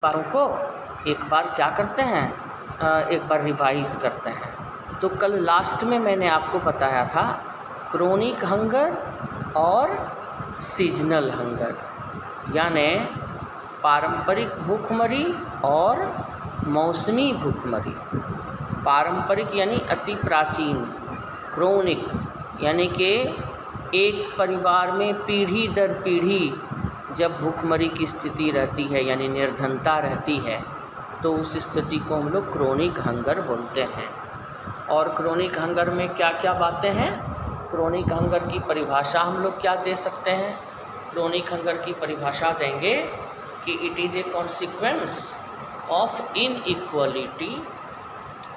बातों को एक बार क्या करते हैं, एक बार रिवाइज करते हैं। तो कल लास्ट में मैंने आपको बताया था क्रोनिक हंगर और सीजनल हंगर, यानी पारंपरिक भूखमरी और मौसमी भूखमरी। पारंपरिक यानी अति प्राचीन, क्रोनिक यानी कि एक परिवार में पीढ़ी दर पीढ़ी जब भूखमरी की स्थिति रहती है यानी निर्धनता रहती है, तो उस स्थिति को हम लोग क्रोनिक हंगर बोलते हैं। और क्रोनिक हंगर में क्या क्या बातें हैं, क्रोनिक हंगर की परिभाषा हम लोग क्या दे सकते हैं। क्रोनिक हंगर की परिभाषा देंगे कि it is a consequence of inequality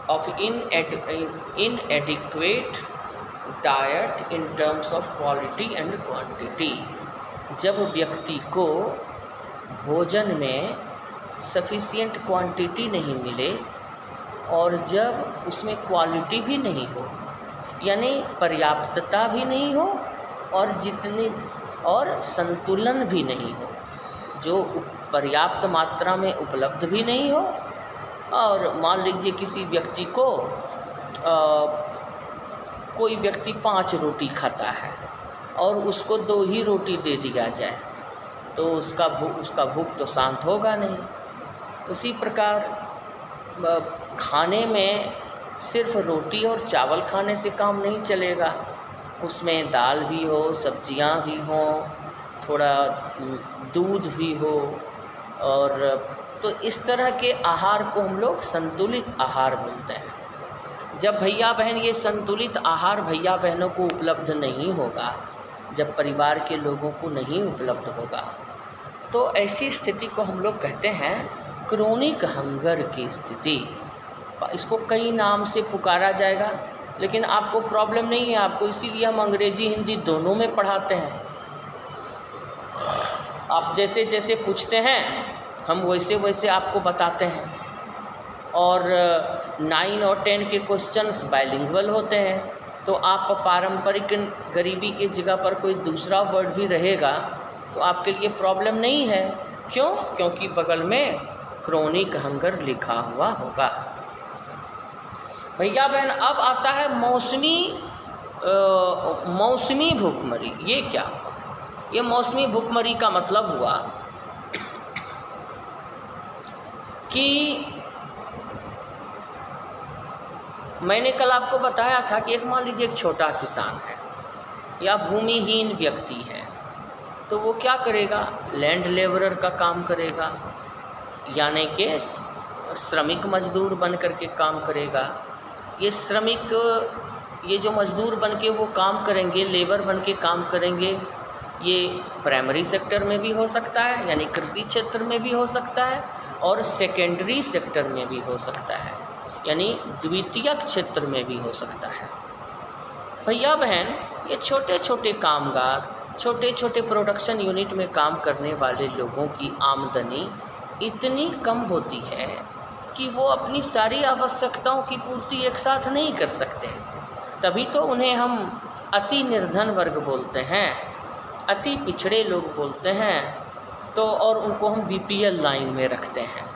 of इनएडिक्वेट diet in terms of quality and quantity. जब व्यक्ति को भोजन में सफिशिएंट क्वांटिटी नहीं मिले और जब उसमें क्वालिटी भी नहीं हो, यानी पर्याप्तता भी नहीं हो और संतुलन भी नहीं हो, जो पर्याप्त मात्रा में उपलब्ध भी नहीं हो। और मान लीजिए किसी व्यक्ति को कोई व्यक्ति 5 रोटी खाता है और उसको 2 ही रोटी दे दिया जाए तो उसका भूख तो शांत होगा नहीं। उसी प्रकार खाने में सिर्फ रोटी और चावल खाने से काम नहीं चलेगा, उसमें दाल भी हो, सब्जियां भी हों, थोड़ा दूध भी हो। और तो इस तरह के आहार को हम लोग संतुलित आहार बोलते हैं। जब भैया बहन ये संतुलित आहार भैया बहनों को उपलब्ध नहीं होगा, जब परिवार के लोगों को नहीं उपलब्ध होगा, तो ऐसी स्थिति को हम लोग कहते हैं क्रोनिक हंगर की स्थिति। इसको कई नाम से पुकारा जाएगा, लेकिन आपको प्रॉब्लम नहीं है, आपको इसीलिए हम अंग्रेजी हिंदी दोनों में पढ़ाते हैं। आप जैसे जैसे पूछते हैं हम वैसे वैसे आपको बताते हैं। और 9 और 10 के क्वेश्चंस बाइलिंगुअल होते हैं, तो आप पारंपरिक गरीबी की जगह पर कोई दूसरा वर्ड भी रहेगा तो आपके लिए प्रॉब्लम नहीं है। क्यों? क्योंकि बगल में क्रोनिक हंगर लिखा हुआ होगा। भैया बहन अब आता है मौसमी भूखमरी। ये क्या हुआ? ये मौसमी भूखमरी का मतलब हुआ कि मैंने कल आपको बताया था कि एक मान लीजिए एक छोटा किसान है या भूमिहीन व्यक्ति है, तो वो क्या करेगा, लैंड लेबरर का काम करेगा, यानी कि श्रमिक मजदूर बन कर के काम करेगा। ये जो मजदूर बन के वो काम करेंगे, लेबर बन के काम करेंगे, ये प्राइमरी सेक्टर में भी हो सकता है यानी कृषि क्षेत्र में भी हो सकता है, और सेकेंडरी सेक्टर में भी हो सकता है यानी द्वितीयक क्षेत्र में भी हो सकता है। भैया बहन ये छोटे छोटे कामगार, छोटे छोटे प्रोडक्शन यूनिट में काम करने वाले लोगों की आमदनी इतनी कम होती है कि वो अपनी सारी आवश्यकताओं की पूर्ति एक साथ नहीं कर सकते। तभी तो उन्हें हम अति निर्धन वर्ग बोलते हैं, अति पिछड़े लोग बोलते हैं। तो और उनको हम बीपीएल लाइन में रखते हैं।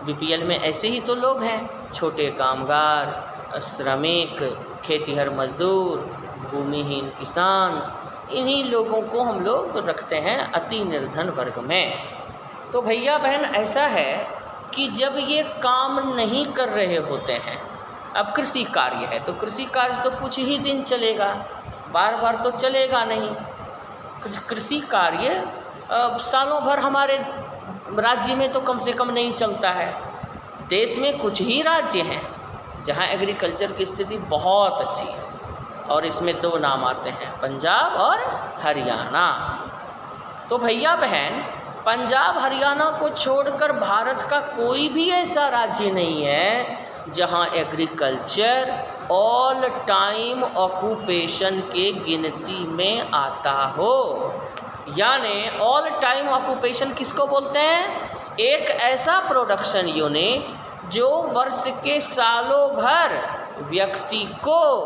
बीपीएल में ऐसे ही तो लोग हैं, छोटे कामगार, श्रमिक, खेतीहर मजदूर, भूमिहीन किसान, इन्हीं लोगों को हम लोग रखते हैं अति निर्धन वर्ग में। तो भैया बहन ऐसा है कि जब ये काम नहीं कर रहे होते हैं, अब कृषि कार्य है तो कृषि कार्य तो कुछ ही दिन चलेगा, बार बार तो चलेगा नहीं। कृषि कार्य सालों भर हमारे राज्य में तो कम से कम नहीं चलता है। देश में कुछ ही राज्य हैं जहां एग्रीकल्चर की स्थिति बहुत अच्छी है, और इसमें 2 नाम आते हैं, पंजाब और हरियाणा। तो भैया बहन पंजाब हरियाणा को छोड़कर भारत का कोई भी ऐसा राज्य नहीं है जहां एग्रीकल्चर ऑल टाइम ऑक्यूपेशन के गिनती में आता हो। यानी ऑल टाइम ऑक्यूपेशन किसको बोलते हैं? एक ऐसा प्रोडक्शन यूनिट जो वर्ष के सालों भर व्यक्ति को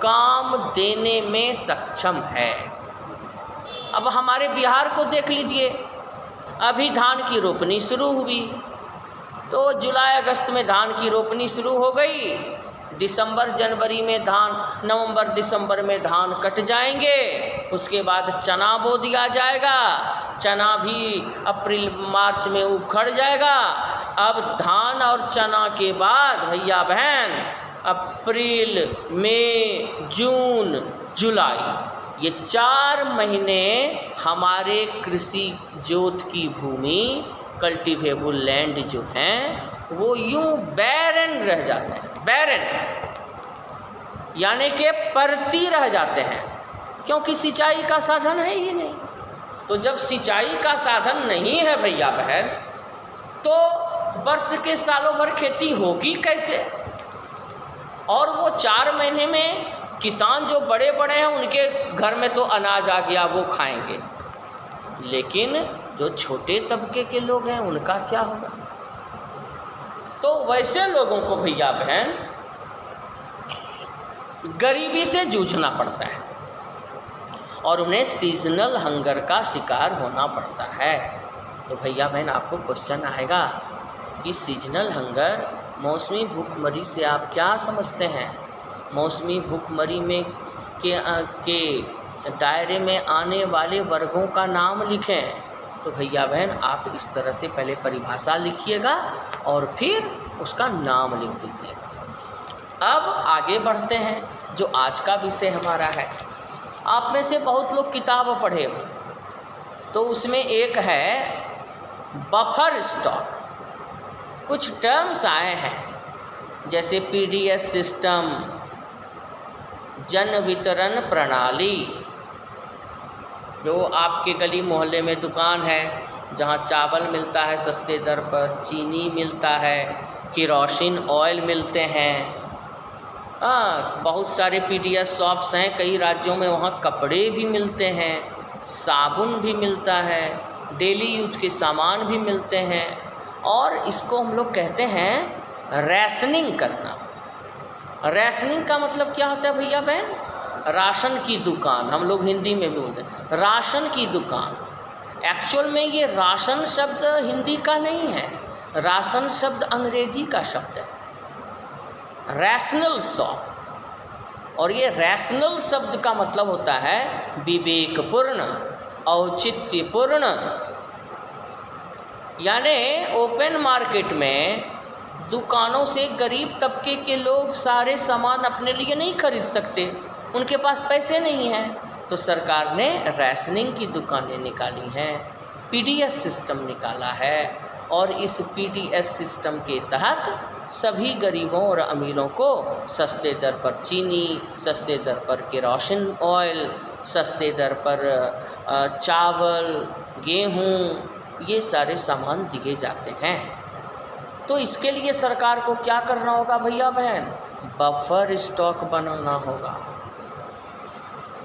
काम देने में सक्षम है। अब हमारे बिहार को देख लीजिए, अभी धान की रोपनी शुरू हुई, तो जुलाई अगस्त में धान की रोपनी शुरू हो गई, दिसंबर जनवरी में धान, नवंबर दिसंबर में धान कट जाएंगे, उसके बाद चना बो दिया जाएगा, चना भी अप्रैल मार्च में उखड़ जाएगा। अब धान और चना के बाद भैया बहन अप्रैल, मई, जून, जुलाई, ये 4 महीने हमारे कृषि जोत की भूमि, कल्टीवेबल लैंड जो हैं वो यूं बैरन रह जाते हैं, बैरन यानी कि परती रह जाते हैं, क्योंकि सिंचाई का साधन है ही नहीं। तो जब सिंचाई का साधन नहीं है भैया बहन, तो वर्ष के सालों भर खेती होगी कैसे? और वो 4 महीने में किसान जो बड़े बड़े हैं उनके घर में तो अनाज आ गया, वो खाएंगे, लेकिन जो छोटे तबके के लोग हैं उनका क्या होगा? तो वैसे लोगों को भैया बहन गरीबी से जूझना पड़ता है और उन्हें सीजनल हंगर का शिकार होना पड़ता है। तो भैया बहन आपको क्वेश्चन आएगा कि सीजनल हंगर, मौसमी भूखमरी से आप क्या समझते हैं? मौसमी भूखमरी में के दायरे में आने वाले वर्गों का नाम लिखें। तो भैया बहन आप इस तरह से पहले परिभाषा लिखिएगा और फिर उसका नाम लिख दीजिएगा। अब आगे बढ़ते हैं, जो आज का विषय हमारा है। आप में से बहुत लोग किताब पढ़े हो, तो उसमें एक है बफर स्टॉक। कुछ टर्म्स आए हैं जैसे पीडीएस सिस्टम, जन वितरण प्रणाली। जो आपके गली मोहल्ले में दुकान है जहाँ चावल मिलता है सस्ते दर पर, चीनी मिलता है, केरोसिन ऑयल मिलते हैं, बहुत सारे पीडीएस शॉप्स हैं कई राज्यों में, वहाँ कपड़े भी मिलते हैं, साबुन भी मिलता है, डेली यूज के सामान भी मिलते हैं। और इसको हम लोग कहते हैं रैशनिंग करना। रैशनिंग का मतलब क्या होता है भैया बहन? राशन की दुकान, हम लोग हिंदी में भी बोलते हैं राशन की दुकान। एक्चुअल में ये राशन शब्द हिंदी का नहीं है, राशन शब्द अंग्रेजी का शब्द है, रैशनल शॉप। और ये रैशनल शब्द का मतलब होता है विवेकपूर्ण, औचित्यपूर्ण। यानी ओपन मार्केट में दुकानों से गरीब तबके के लोग सारे सामान अपने लिए नहीं खरीद सकते, उनके पास पैसे नहीं हैं, तो सरकार ने रैशनिंग की दुकानें निकाली हैं, पीडीएस सिस्टम निकाला है। और इस पीडीएस सिस्टम के तहत सभी गरीबों और अमीरों को सस्ते दर पर चीनी, सस्ते दर पर केरोसिन ऑयल, सस्ते दर पर चावल, गेहूँ, ये सारे सामान दिए जाते हैं। तो इसके लिए सरकार को क्या करना होगा भैया बहन? बफर स्टॉक बनाना होगा।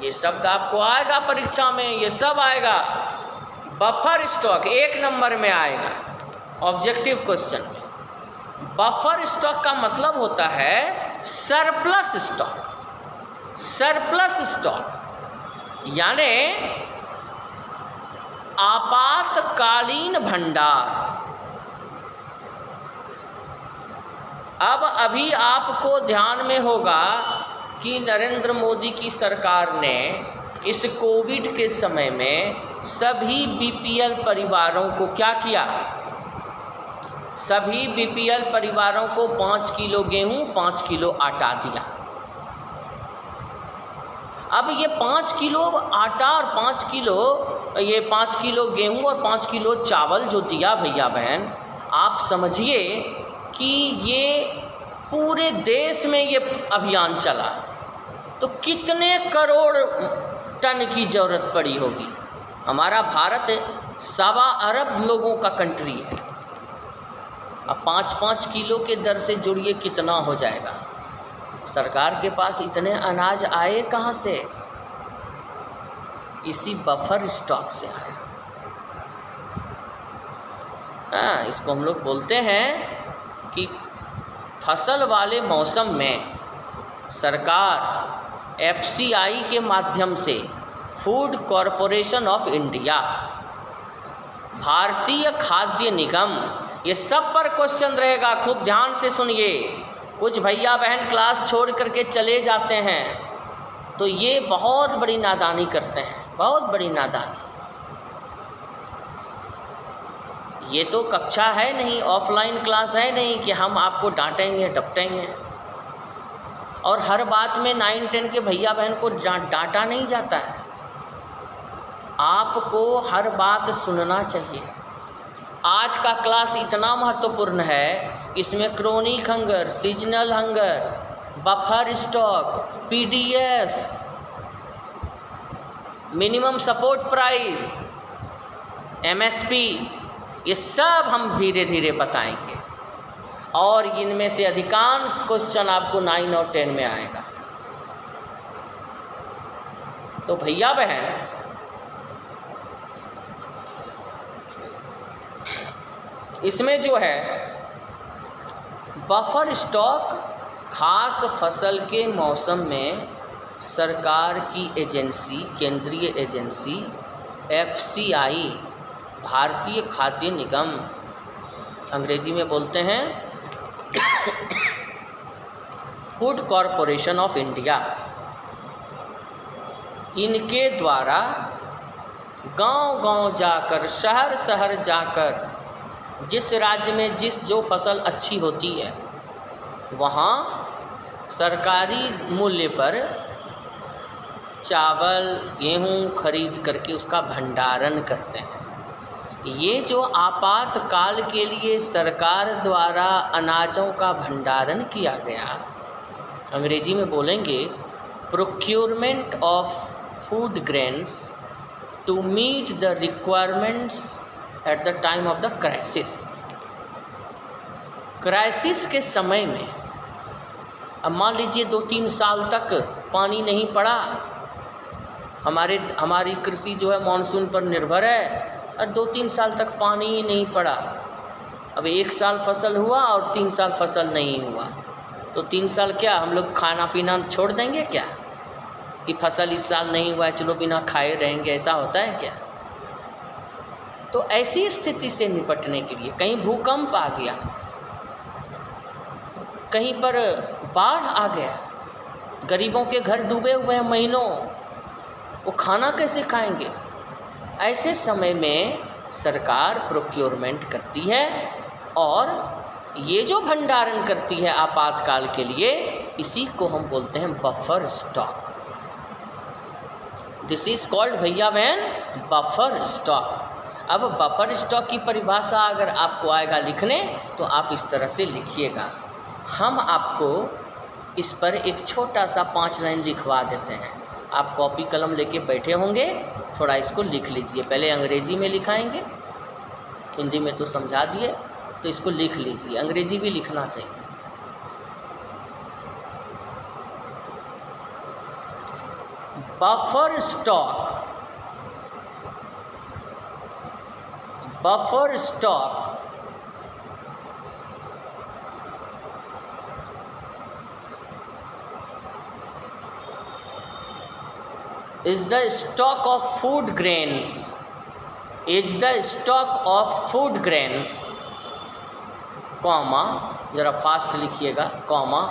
ये शब्द आपको आएगा परीक्षा में, ये सब आएगा। बफर स्टॉक 1 नंबर में आएगा ऑब्जेक्टिव क्वेश्चन में। बफर स्टॉक का मतलब होता है सरप्लस स्टॉक। सरप्लस स्टॉक यानी आपातकालीन भंडार। अब अभी आपको ध्यान में होगा कि नरेंद्र मोदी की सरकार ने इस कोविड के समय में सभी बीपीएल परिवारों को क्या किया? सभी बीपीएल परिवारों को 5 किलो गेहूं, 5 किलो आटा दिया। अब ये 5 किलो आटा और 5 किलो गेहूं और 5 किलो चावल जो दिया भैया बहन, आप समझिए कि ये पूरे देश में ये अभियान चला तो कितने करोड़ टन की ज़रूरत पड़ी होगी। हमारा भारत 1.25 अरब लोगों का कंट्री है। अब 5-5 किलो के दर से जुड़िए कितना हो जाएगा। सरकार के पास इतने अनाज आए कहाँ से? इसी बफर स्टॉक से आए। इसको हम लोग बोलते हैं कि फसल वाले मौसम में सरकार एफसीआई के माध्यम से फूड कॉरपोरेशन ऑफ इंडिया, भारतीय खाद्य निगम ये सब पर क्वेश्चन रहेगा, खूब ध्यान से सुनिए। कुछ भैया बहन क्लास छोड़ करके चले जाते हैं, तो ये बहुत बड़ी नादानी करते हैं, बहुत बड़ी नादानी। ये तो कक्षा है नहीं, ऑफलाइन क्लास है नहीं कि हम आपको डांटेंगे डपटेंगे। और हर बात में 9-10 के भैया बहन को डांटा नहीं जाता है। आपको हर बात सुनना चाहिए। आज का क्लास इतना महत्वपूर्ण है, इसमें chronic hunger, seasonal hunger, buffer stock, PDS, minimum support price, MSP, ये सब हम धीरे धीरे बताएंगे। और इनमें से अधिकांश क्वेश्चन आपको 9 और 10 में आएगा। तो भैया बहन, इसमें जो है बफर स्टॉक खास फसल के मौसम में सरकार की एजेंसी, केंद्रीय एजेंसी एफसीआई, भारतीय खाद्य निगम, अंग्रेजी में बोलते हैं फूड कॉरपोरेशन ऑफ इंडिया, इनके द्वारा गांव-गांव जाकर, शहर शहर जाकर, जिस राज्य में जो फसल अच्छी होती है वहाँ सरकारी मूल्य पर चावल, गेहूँ खरीद करके उसका भंडारण करते हैं। ये जो आपातकाल के लिए सरकार द्वारा अनाजों का भंडारण किया गया, अंग्रेजी में बोलेंगे procurement of food grains to meet the requirements at the time of the crisis. Crisis के समय में, अब मान लीजिए 2-3 साल तक पानी नहीं पड़ा, हमारी कृषि जो है मानसून पर निर्भर है, और 2-3 साल तक पानी ही नहीं पड़ा। अब 1 साल फसल हुआ और 3 साल फसल नहीं हुआ, तो 3 साल क्या हम लोग खाना पीना छोड़ देंगे क्या कि फसल इस साल नहीं हुआ है, चलो बिना खाए रहेंगे? ऐसा होता है क्या? तो ऐसी स्थिति से निपटने के लिए, कहीं भूकंप आ गया, कहीं पर बाढ़ आ गया, गरीबों के घर डूबे हुए हैं महीनों, वो खाना कैसे खाएंगे? ऐसे समय में सरकार प्रोक्योरमेंट करती है और ये जो भंडारण करती है आपातकाल के लिए, इसी को हम बोलते हैं buffer stock. This is called भैया बहन बफर स्टॉक। अब बफर स्टॉक की परिभाषा अगर आपको आएगा लिखने, तो आप इस तरह से लिखिएगा। हम आपको इस पर एक छोटा सा 5 लाइन लिखवा देते हैं। आप कॉपी कलम लेके बैठे होंगे, थोड़ा इसको लिख लीजिए। पहले अंग्रेजी में लिखाएंगे, हिंदी में तो समझा दिए, तो इसको लिख लीजिए। अंग्रेजी भी लिखना चाहिए। Buffer stock, buffer stock is the stock of food grains, is the stock of food grains, comma, ज़रा फास्ट लिखिएगा, comma,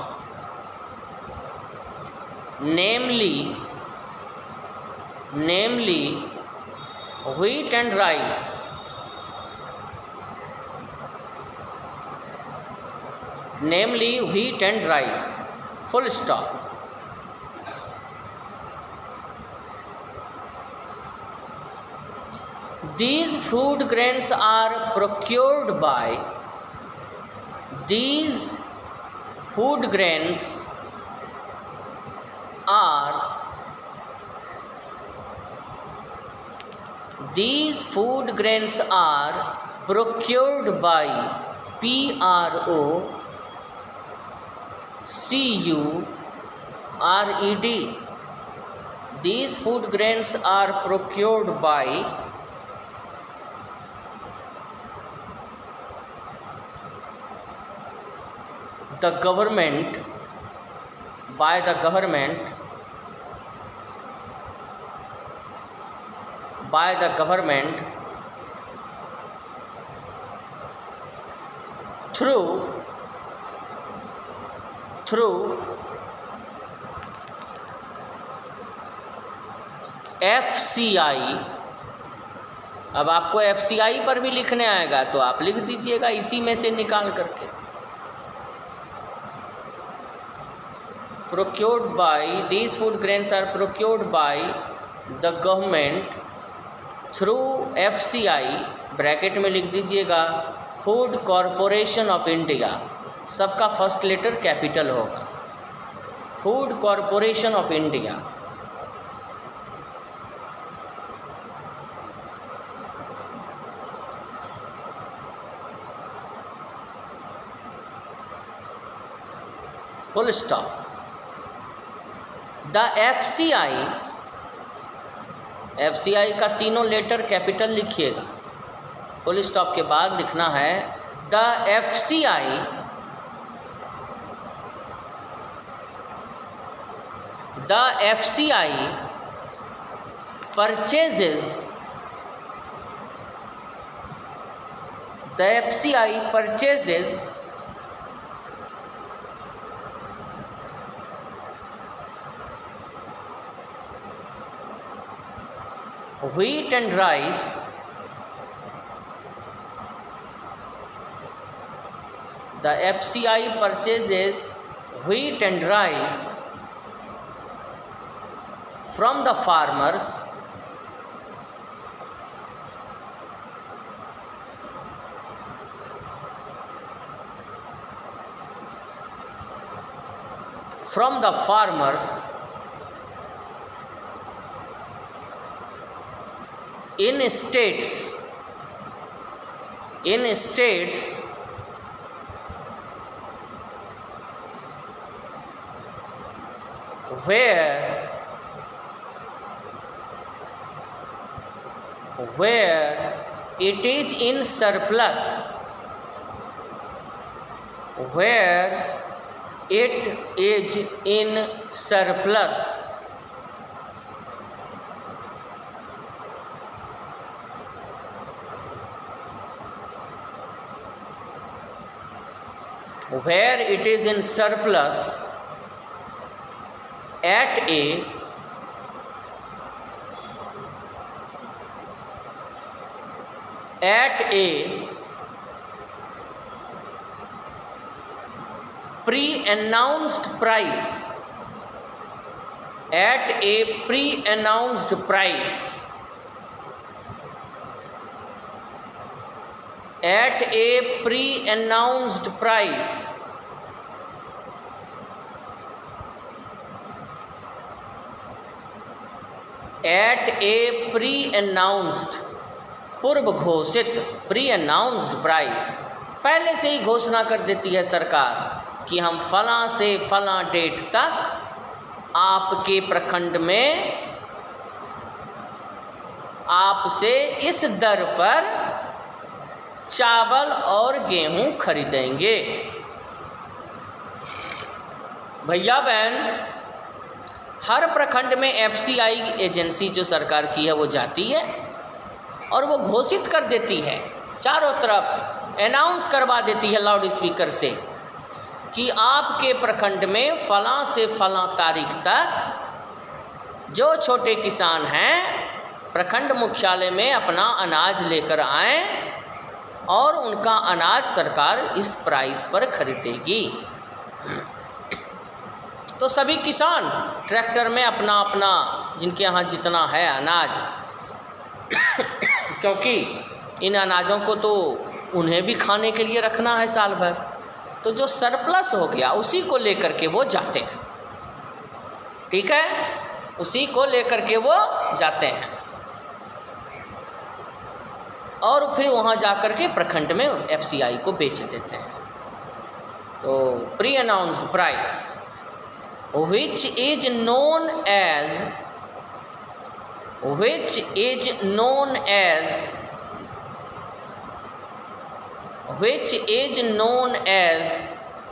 namely wheat and rice, namely wheat and rice, full stop. These food grains are procured by, these food grains are, these food grains are procured by PROCURED. These food grains are procured by the government, by the government, by the government through FCI। अब आपको FCI पर भी लिखने आएगा तो आप लिख दीजिएगा इसी में से निकाल करके। Procured by, these food grains are procured by the government through FCI, bracket में लिख दीजिएगा फूड कॉरपोरेशन ऑफ इंडिया, सबका फर्स्ट लेटर कैपिटल होगा, food corporation of India. Full stop. The FCI का तीनों लेटर कैपिटल लिखिएगा। फुल स्टॉप के बाद लिखना है the FCI purchases, the FCI purchases wheat and rice the FCI purchases wheat and rice from the farmers in states where it is in surplus, where it is in surplus, where it is in surplus at a pre-announced price, at a pre-announced price, at a pre-announced price, at a pre-announced, पूर्व घोषित, pre-announced price, पहले से ही घोषणा कर देती है सरकार कि हम फलां से फलां डेट तक आपके प्रखंड में आपसे इस दर पर चावल और गेहूं खरीदेंगे। भैया बहन, हर प्रखंड में FCI एजेंसी जो सरकार की है वो जाती है और वो घोषित कर देती है, चारों तरफ अनाउंस करवा देती है लाउड स्पीकर से कि आपके प्रखंड में फलां से फलां तारीख तक जो छोटे किसान हैं प्रखंड मुख्यालय में अपना अनाज लेकर आएँ और उनका अनाज सरकार इस प्राइस पर खरीदेगी। तो सभी किसान ट्रैक्टर में अपना अपना जिनके यहाँ जितना है अनाज, क्योंकि इन अनाजों को तो उन्हें भी खाने के लिए रखना है साल भर, तो जो सरप्लस हो गया उसी को लेकर के वो जाते हैं। ठीक है, उसी को लेकर के वो जाते हैं और फिर वहाँ जाकर के प्रखंड में FCI को बेच देते हैं। तो pre announced price which is known as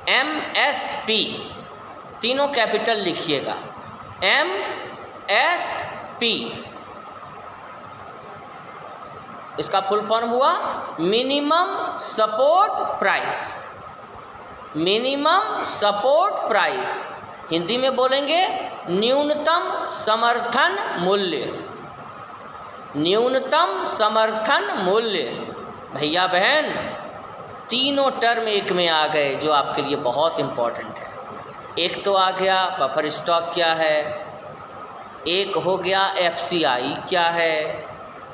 MSP, तीनों कैपिटल लिखिएगा, MSP, इसका फुल फॉर्म हुआ minimum support price. Minimum support price, Hindi में बोलेंगे न्यूनतम समर्थन मूल्य। न्यूनतम समर्थन मूल्य भैया बहन तीनों टर्म एक में आ गए जो आपके लिए बहुत इम्पोर्टेंट है। एक तो आ गया बफर स्टॉक क्या है, एक हो गया एफसीआई क्या है,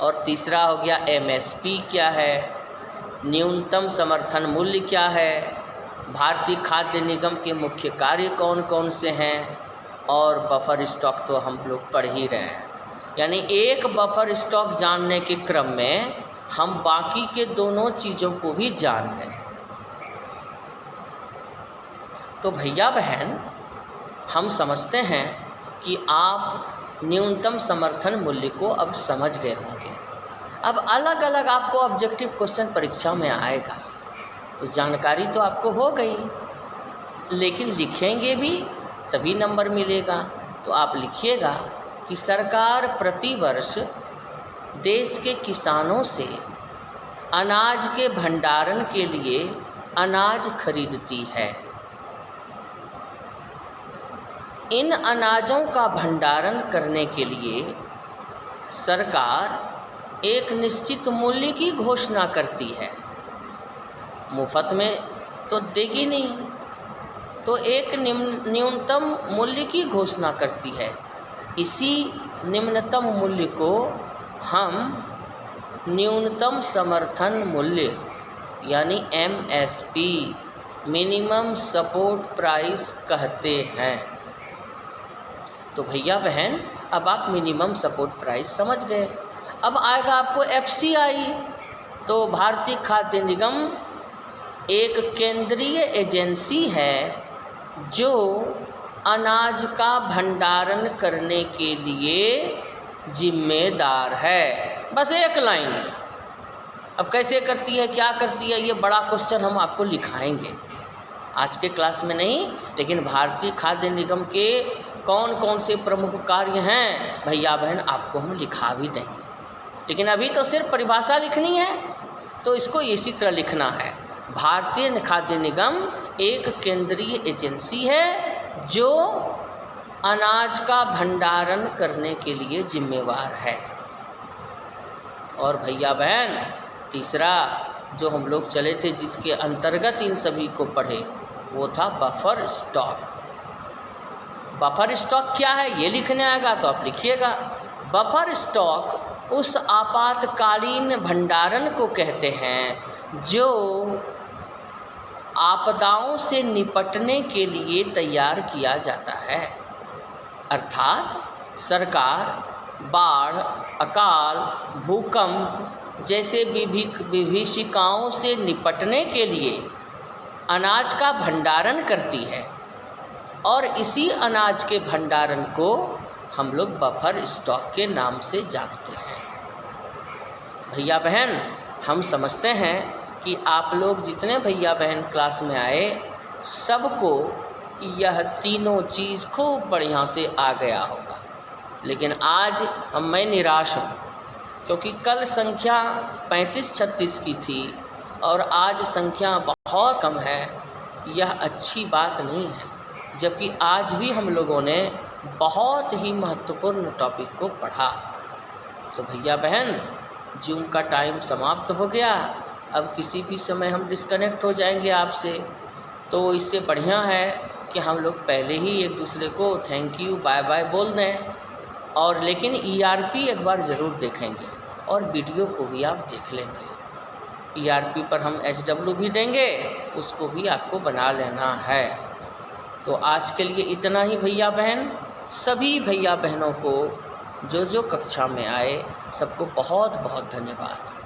और तीसरा हो गया एमएसपी क्या है, न्यूनतम समर्थन मूल्य क्या है, भारतीय खाद्य निगम के मुख्य कार्य कौन कौन से हैं, और बफर स्टॉक तो हम लोग पढ़ ही रहे हैं। यानी एक बफर स्टॉक जानने के क्रम में हम बाकी के दोनों चीज़ों को भी जान गए। तो भैया बहन हम समझते हैं कि आप न्यूनतम समर्थन मूल्य को अब समझ गए होंगे। अब अलग अलग आपको ऑब्जेक्टिव क्वेश्चन परीक्षा में आएगा, तो जानकारी तो आपको हो गई, लेकिन लिखेंगे भी तभी नंबर मिलेगा। तो आप लिखिएगा कि सरकार प्रतिवर्ष देश के किसानों से अनाज के भंडारण के लिए अनाज खरीदती है। इन अनाजों का भंडारण करने के लिए सरकार एक निश्चित मूल्य की घोषणा करती है। मुफ्त में तो देगी नहीं, तो एक न्यूनतम मूल्य की घोषणा करती है। इसी निम्नतम मूल्य को हम न्यूनतम समर्थन मूल्य यानी एमएसपी मिनिमम सपोर्ट प्राइस कहते हैं। तो भैया बहन अब आप मिनिमम सपोर्ट प्राइस समझ गए। अब आएगा आपको एफसीआई। तो भारतीय खाद्य निगम एक केंद्रीय एजेंसी है जो अनाज का भंडारण करने के लिए जिम्मेदार है। बस एक लाइन में। अब कैसे करती है, क्या करती है, ये बड़ा क्वेश्चन हम आपको लिखाएंगे आज के क्लास में नहीं, लेकिन भारतीय खाद्य निगम के कौन कौन से प्रमुख कार्य हैं भैया बहन आपको हम लिखा भी देंगे। लेकिन अभी तो सिर्फ परिभाषा लिखनी है, तो इसको इसी तरह लिखना है। भारतीय खाद्य निगम एक केंद्रीय एजेंसी है जो अनाज का भंडारण करने के लिए जिम्मेवार है। और भैया बहन तीसरा जो हम लोग चले थे जिसके अंतर्गत इन सभी को पढ़े वो था बफर स्टॉक। बफर स्टॉक क्या है ये लिखने आएगा तो आप लिखिएगा। बफर स्टॉक उस आपातकालीन भंडारण को कहते हैं जो आपदाओं से निपटने के लिए तैयार किया जाता है। अर्थात सरकार बाढ़, अकाल, भूकंप जैसे विभीषिकाओं से निपटने के लिए अनाज का भंडारण करती है, और इसी अनाज के भंडारण को हम लोग बफर स्टॉक के नाम से जानते हैं। भैया बहन हम समझते हैं कि आप लोग जितने भैया बहन क्लास में आए सबको यह तीनों चीज़ खूब बढ़िया से आ गया होगा। लेकिन आज मैं निराश हूँ क्योंकि कल संख्या 35-36 की थी और आज संख्या बहुत कम है। यह अच्छी बात नहीं है, जबकि आज भी हम लोगों ने बहुत ही महत्वपूर्ण टॉपिक को पढ़ा। तो भैया बहन जूम का टाइम समाप्त हो गया। अब किसी भी समय हम डिस्कनेक्ट हो जाएंगे आपसे, तो इससे बढ़िया है कि हम लोग पहले ही एक दूसरे को थैंक यू बाय बाय बोल दें। और लेकिन ईआरपी एक बार ज़रूर देखेंगे और वीडियो को भी आप देख लेंगे। ईआरपी पर हम HW भी देंगे, उसको भी आपको बना लेना है। तो आज के लिए इतना ही भैया बहन। सभी भैया बहनों को जो कक्षा में आए सबको बहुत बहुत धन्यवाद।